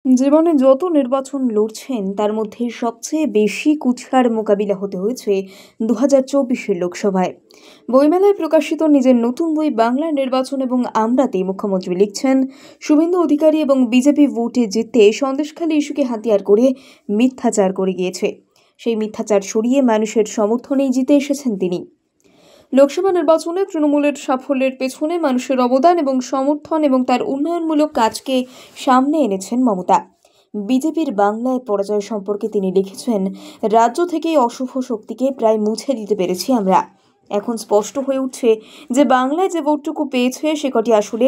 জীবনে যত নির্বাচন লড়ছেন তার মধ্যে সবচেয়ে বেশি কুৎসার মোকাবিলা হতে হয়েছে 2024-এর লোকসভায়। বইমেলায় প্রকাশিত নিজের নতুন বই বাংলার নির্বাচন এবং আমরাতে মুখ্যমন্ত্রী লিখছেন, শুভেন্দু অধিকারী এবং বিজেপি ভোটে জিততে সন্দেশখালী ইস্যুকে হাতিয়ার করে মিথ্যাচার করে গিয়েছে। সেই মিথ্যাচার সরিয়ে মানুষের সমর্থনেই জিতে এসেছেন তিনি। লোকসভা নির্বাচনে তৃণমূলের সাফল্যের পেছনে মানুষের অবদান এবং সমর্থন এবং তার উন্নয়নমূলক কাজকে সামনে এনেছেন মমতা। বিজেপির বাংলায় পরাজয় সম্পর্কে তিনি লিখেছেন, রাজ্য থেকেই অশুভ শক্তিকে প্রায় মুছে দিতে পেরেছি আমরা। এখন স্পষ্ট হয়ে উঠছে যে বাংলায় যে ভোটটুকু পেয়েছে সে কটি আসলে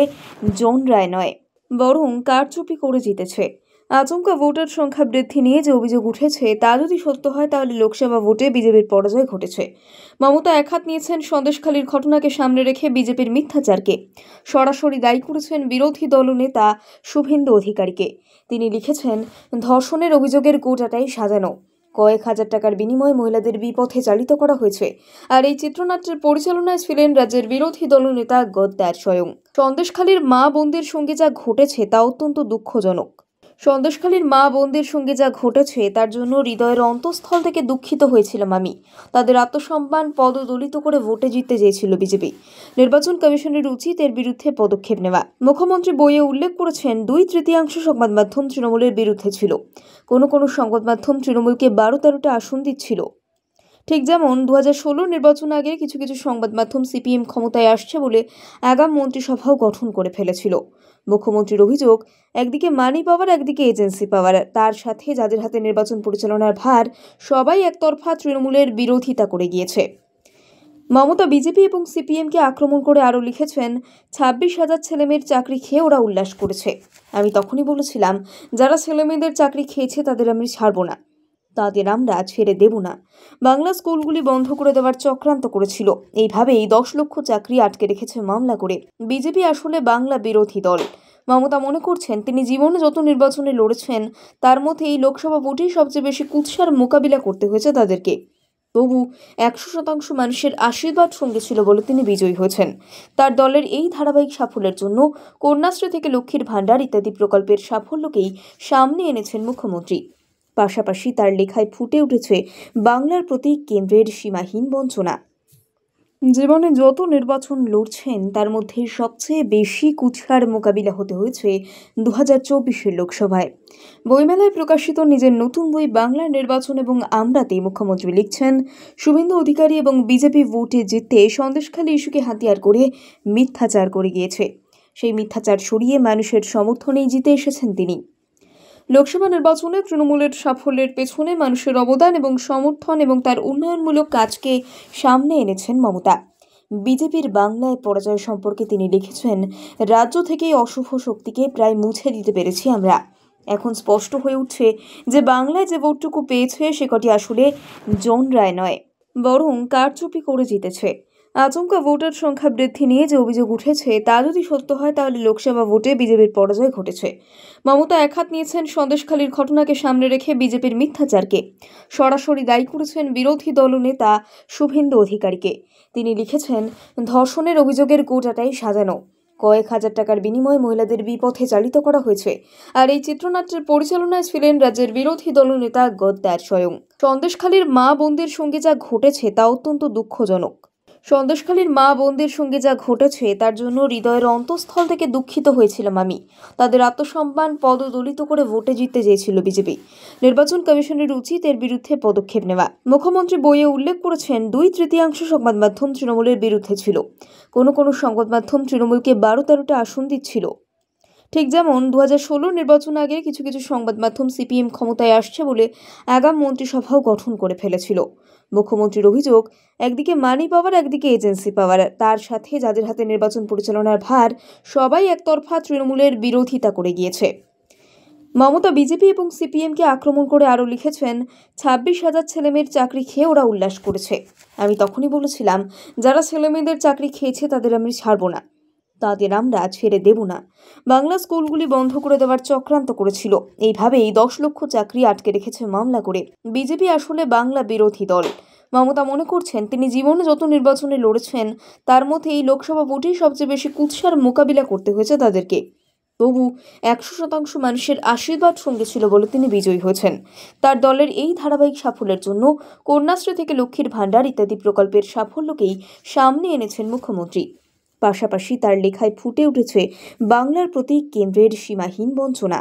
জন রায় নয়, বরং কারচুপি করে জিতেছে। আচমকা ভোটার সংখ্যা বৃদ্ধি নিয়ে যে অভিযোগ উঠেছে তা যদি সত্য হয় তাহলে লোকসভা ভোটে বিজেপির পরাজয় ঘটেছে। মমতা একহাত নিয়েছেন সন্দেশখালীর ঘটনাকে সামনে রেখে বিজেপির মিথ্যাচারকে। সরাসরি দায়ী করেছেন বিরোধী দলনেতা শুভেন্দু অধিকারীকে। তিনি লিখেছেন, ধর্ষণের অভিযোগের গোটাটাই সাজানো। কয়েক হাজার টাকার বিনিময়ে মহিলাদের বিপথে চালিত করা হয়েছে। আর এই চিত্রনাট্যের পরিচালনায় ছিলেন রাজ্যের বিরোধী দলনেতা গদ্দার স্বয়ং। সন্দেশখালীর মা বোনদের সঙ্গে যা ঘটেছে তা অত্যন্ত দুঃখজনক। সন্দেশখালীর মা বোনদের সঙ্গে যা ঘটেছে তার জন্য হৃদয়ের অন্তঃস্থল থেকে দুঃখিত হয়েছিলাম আমি। তাদের আত্মসম্মান পদদলিত করে ভোটে জিততে চেয়েছিল বিজেপি। নির্বাচন কমিশনের উচিত এর বিরুদ্ধে পদক্ষেপ নেওয়া। মুখ্যমন্ত্রী বইয়ে উল্লেখ করেছেন, 2/3 সংবাদ মাধ্যম তৃণমূলের বিরুদ্ধে ছিল। কোনো সংবাদ মাধ্যম তৃণমূলকে 12-13টা আসন দিচ্ছিল। ঠিক যেমন 2016 নির্বাচন আগে কিছু সংবাদ মাধ্যম সিপিএম ক্ষমতায় আসছে বলে আগাম মন্ত্রিসভাও গঠন করে ফেলেছিল। মুখ্যমন্ত্রীর অভিযোগ, একদিকে মানি পাওয়ার, একদিকে এজেন্সি পাওয়ার, তার সাথে যাদের হাতে নির্বাচন পরিচালনার ভার সবাই একতরফা তৃণমূলের বিরোধিতা করে গিয়েছে। মমতা বিজেপি এবং সিপিএমকে আক্রমণ করে আরও লিখেছেন, 26,000 ছেলেমেয়ের চাকরি খেয়ে ওরা উল্লাস করেছে। আমি তখনই বলেছিলাম, যারা ছেলেমেয়েদের চাকরি খেয়েছে তাদের আমি ছাড়ব না, তাদের আমরা ছেড়ে দেব না। বাংলা স্কুলগুলি বন্ধ করে দেওয়ার চক্রান্ত করেছিল। এইভাবেই 10 লক্ষ চাকরি আটকে রেখেছে মামলা করে। বিজেপি আসলে বাংলা বিরোধী দল। মমতা মনে করছেন তিনি জীবনে যত নির্বাচনে লড়েছেন তার মধ্যে এই লোকসভা ভোটেই সবচেয়ে বেশি কুৎসার মোকাবিলা করতে হয়েছে তাদেরকে। তবু 100% মানুষের আশীর্বাদ সঙ্গে ছিল বলে তিনি বিজয়ী হয়েছেন। তার দলের এই ধারাবাহিক সাফল্যের জন্য কন্যাশ্রী থেকে লক্ষ্মীর ভাণ্ডার ইত্যাদি প্রকল্পের সাফল্যকেই সামনে এনেছেন মুখ্যমন্ত্রী। পাশাপাশি তার লেখায় ফুটে উঠেছে বাংলার প্রতি কেন্দ্রের সীমাহীন বঞ্চনা। জীবনে যত নির্বাচন লড়ছেন তার মধ্যে সবচেয়ে বেশি কুৎসার মোকাবিলা হতে হয়েছে 2024-এর লোকসভায়। বইমেলায় প্রকাশিত নিজের নতুন বই বাংলার নির্বাচন এবং আমরাতে মুখ্যমন্ত্রী লিখছেন, শুভেন্দু অধিকারী এবং বিজেপি ভোটে জিততে সন্দেশখালী ইস্যুকে হাতিয়ার করে মিথ্যাচার করে গিয়েছে। সেই মিথ্যাচার সরিয়ে মানুষের সমর্থনেই জিতে এসেছেন তিনি। লোকসভা নির্বাচনে তৃণমূলের সাফল্যের পেছনে মানুষের অবদান এবং সমর্থন এবং তার উন্নয়নমূলক কাজকে সামনে এনেছেন মমতা। বিজেপির বাংলায় পরাজয় সম্পর্কে তিনি লিখেছেন, রাজ্য থেকেই অশুভ শক্তিকে প্রায় মুছে দিতে পেরেছি আমরা। এখন স্পষ্ট হয়ে উঠছে যে বাংলায় যে ভোটটুকু পেয়েছে সে কটি আসলে জন রায় নয়, বরং কারচুপি করে জিতেছে। আচমকা ভোটার সংখ্যা বৃদ্ধি নিয়ে যে অভিযোগ উঠেছে তা যদি সত্য হয় তাহলে লোকসভা ভোটে বিজেপির পরাজয় ঘটেছে। মমতা একহাত নিয়েছেন সন্দেশখালীর ঘটনাকে সামনে রেখে বিজেপির মিথ্যাচারকে। সরাসরি দায়ী করেছেন বিরোধী দলনেতা শুভেন্দু অধিকারীকে। তিনি লিখেছেন, ধর্ষণের অভিযোগের গোটাটাই সাজানো। কয়েক হাজার টাকার বিনিময়ে মহিলাদের বিপথে চালিত করা হয়েছে। আর এই চিত্রনাট্যের পরিচালনায় ছিলেন রাজ্যের বিরোধী দলনেতা গদ্দার স্বয়ং। সন্দেশখালীর মা বোনদের সঙ্গে যা ঘটেছে তা অত্যন্ত দুঃখজনক। সন্দেশখালীর মা বোনদের সঙ্গে যা ঘটেছে তার জন্য হৃদয়ের অন্তঃস্থল থেকে দুঃখিত হয়েছিলাম আমি। তাদের আত্মসম্মান পদদলিত করে ভোটে জিততে চেয়েছিল বিজেপি। নির্বাচন কমিশনের উচিত এর বিরুদ্ধে পদক্ষেপ নেওয়া। মুখ্যমন্ত্রী বইয়ে উল্লেখ করেছেন, 2/3 সংবাদ মাধ্যম তৃণমূলের বিরুদ্ধে ছিল। কোনো সংবাদ মাধ্যম তৃণমূলকে 12-13টা আসন দিচ্ছিল। ঠিক যেমন 2016 নির্বাচন আগে কিছু সংবাদ মাধ্যম সিপিএম ক্ষমতায় আসছে বলে আগাম মন্ত্রিসভাও গঠন করে ফেলেছিল। মুখ্যমন্ত্রীর অভিযোগ, একদিকে মানি পাওয়ার, একদিকে এজেন্সি পাওয়ার, তার সাথে যাদের হাতে নির্বাচন পরিচালনার ভার সবাই একতরফা তৃণমূলের বিরোধিতা করে গিয়েছে। মমতা বিজেপি এবং সিপিএমকে আক্রমণ করে আরও লিখেছেন, 26,000 ছেলেমেয়ের চাকরি খেয়ে ওরা উল্লাস করেছে। আমি তখনই বলেছিলাম, যারা ছেলেমেয়েদের চাকরি খেয়েছে তাদের আমি ছাড়ব না, তাদের আমরা ছেড়ে দেব না। বাংলা স্কুলগুলি বন্ধ করে দেওয়ার চক্রান্ত করেছিল। এইভাবেই 10 লক্ষ চাকরি আটকে রেখেছে মামলা করে। বিজেপি আসলে বাংলা বিরোধী দল। মমতা মনে করছেন তিনি জীবনে যত নির্বাচনে লড়েছেন তার মধ্যে এই লোকসভা ভোটেই সবচেয়ে বেশি কুৎসার মোকাবিলা করতে হয়েছে তাদেরকে। তবু 100% মানুষের আশীর্বাদ সঙ্গে ছিল বলে তিনি বিজয়ী হয়েছেন। তার দলের এই ধারাবাহিক সাফল্যের জন্য কন্যাশ্রী থেকে লক্ষ্মীর ভাণ্ডার ইত্যাদি প্রকল্পের সাফল্যকেই সামনে এনেছেন মুখ্যমন্ত্রী। পাশাপাশি তার লেখায় ফুটে উঠেছে বাংলার প্রতি কেন্দ্রের সীমাহীন বঞ্চনা।